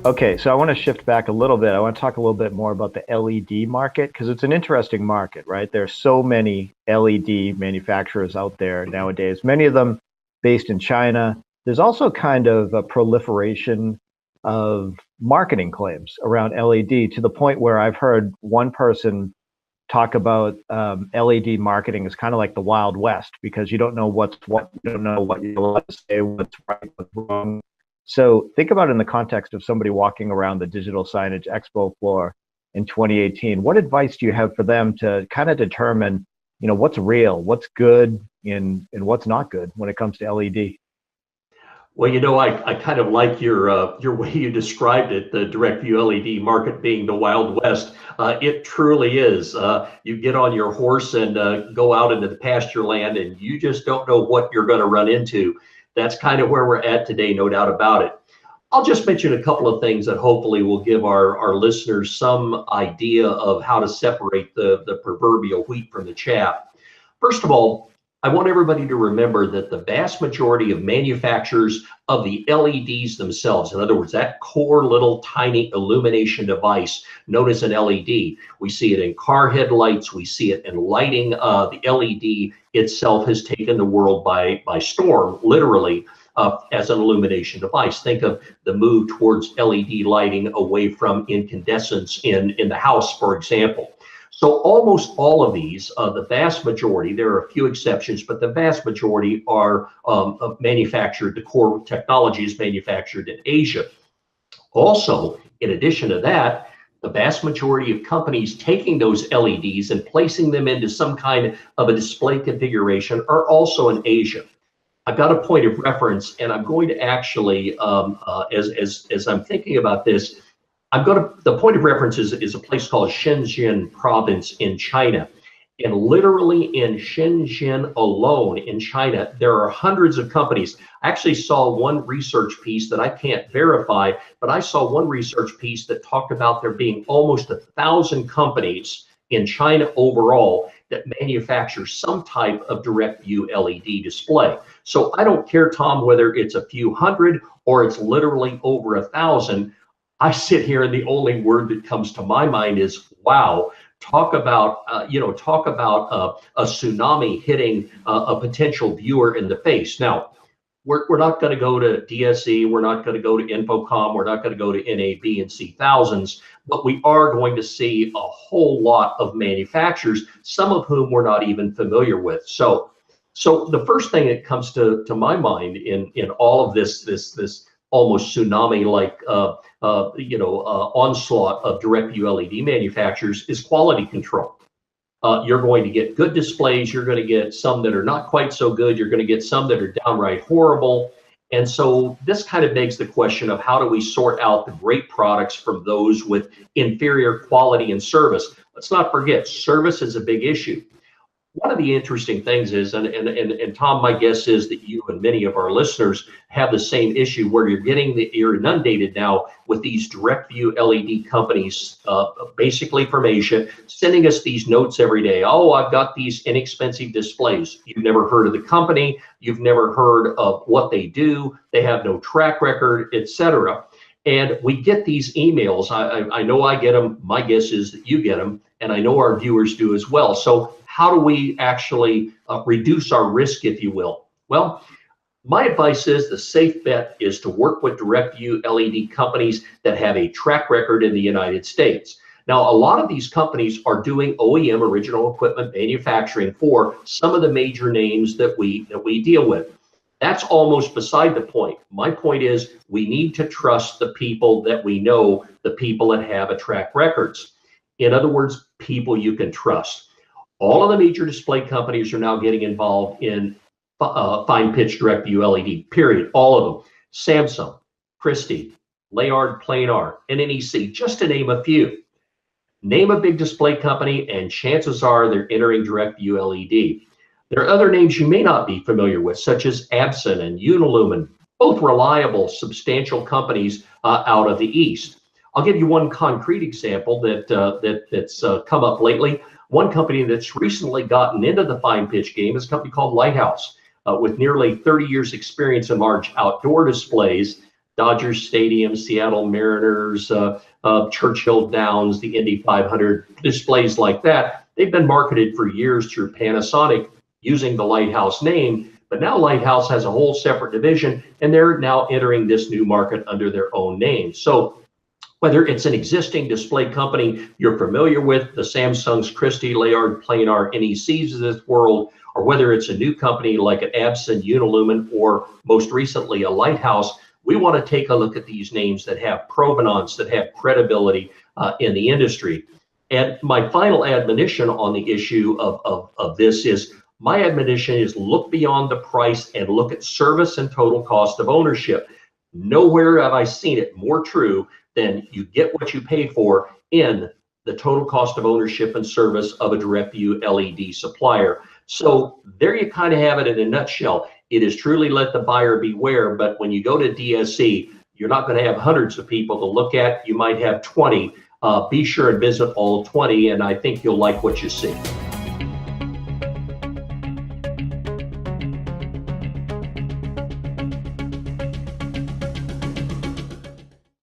Okay, so I want to shift back a little bit. I want to talk a little bit more about the LED market because it's an interesting market, right? There's so many LED manufacturers out there nowadays, many of them based in China. There's also kind of a proliferation of marketing claims around LED to the point where I've heard one person talk about LED marketing as kind of like the Wild West because you don't know what's what, you don't know what you're allowed to say, what's right, what's wrong. So think about it in the context of somebody walking around the Digital Signage Expo floor in 2018. What advice do you have for them to kind of determine, what's real, what's good, and what's not good when it comes to LED? Well, I kind of like your way you described it, the direct view LED market being the Wild West. It truly is. You get on your horse and go out into the pasture land, and you just don't know what you're going to run into. That's kind of where we're at today, no doubt about it. I'll just mention a couple of things that hopefully will give our listeners some idea of how to separate the proverbial wheat from the chaff. First of all, I want everybody to remember that the vast majority of manufacturers of the LEDs themselves, in other words, that core little tiny illumination device known as an LED, we see it in car headlights, we see it in lighting. The LED itself has taken the world by storm, literally, as an illumination device. Think of the move towards LED lighting away from incandescents in the house, for example. So almost all of these, the vast majority, there are a few exceptions, but the vast majority are manufactured, the core technology is manufactured in Asia. Also, in addition to that, the vast majority of companies taking those LEDs and placing them into some kind of a display configuration are also in Asia. I've got a point of reference, and I'm going to actually, as I'm thinking about this, the point of reference is a place called Shenzhen province in China. And literally in Shenzhen alone in China, there are hundreds of companies. I actually saw one research piece that I can't verify, but I saw one research piece that talked about there being almost 1,000 companies in China overall that manufacture some type of direct view LED display. So I don't care, Tom, whether it's a few hundred or it's literally over 1,000. I sit here and the only word that comes to my mind is wow. Talk about a tsunami hitting a potential viewer in the face. Now, we're not going to go to DSE, we're not going to go to Infocom, we're not going to go to NAB and see thousands, but we are going to see a whole lot of manufacturers, some of whom we're not even familiar with. So the first thing that comes to my mind in all of this almost tsunami-like onslaught of direct view LED manufacturers is quality control. You're going to get good displays. You're going to get some that are not quite so good. You're going to get some that are downright horrible. And so this kind of begs the question of how do we sort out the great products from those with inferior quality and service? Let's not forget, service is a big issue. One of the interesting things is, and Tom, my guess is that you and many of our listeners have the same issue where you're inundated now with these direct view LED companies, basically from Asia, sending us these notes every day. Oh, I've got these inexpensive displays. You've never heard of the company. You've never heard of what they do. They have no track record, etc. And we get these emails. I know I get them. My guess is that you get them. And I know our viewers do as well. So how do we actually reduce our risk, if you will? Well, my advice is the safe bet is to work with direct view LED companies that have a track record in the United States. Now, a lot of these companies are doing OEM, original equipment manufacturing, for some of the major names that we deal with. That's almost beside the point. My point is we need to trust the people that we know, the people that have a track records. In other words, people you can trust. All of the major display companies are now getting involved in fine pitch direct view LED, period. All of them. Samsung, Christie, Layard Planar, NNEC, just to name a few. Name a big display company and chances are they're entering direct view LED. There are other names you may not be familiar with, such as Absen and Unilumin, both reliable, substantial companies out of the East. I'll give you one concrete example that's come up lately. One company that's recently gotten into the fine pitch game is a company called Lighthouse, with nearly 30 years experience in large outdoor displays. Dodgers Stadium, Seattle Mariners, Churchill Downs, the Indy 500, displays like that. They've been marketed for years through Panasonic using the Lighthouse name, but now Lighthouse has a whole separate division, and they're now entering this new market under their own name. So whether it's an existing display company you're familiar with, the Samsung's Christie, Layard, Planar, NECs of this world, or whether it's a new company like an Epson, Unilumin, or most recently a Lighthouse, we want to take a look at these names that have provenance, that have credibility in the industry. And my final admonition on the issue of this is, my admonition is look beyond the price and look at service and total cost of ownership. Nowhere have I seen it more true than you get what you pay for in the total cost of ownership and service of a direct view LED supplier. So there you kind of have it in a nutshell. It is truly let the buyer beware, but when you go to DSE, you're not going to have hundreds of people to look at. You might have 20. Be sure and visit all 20, and I think you'll like what you see.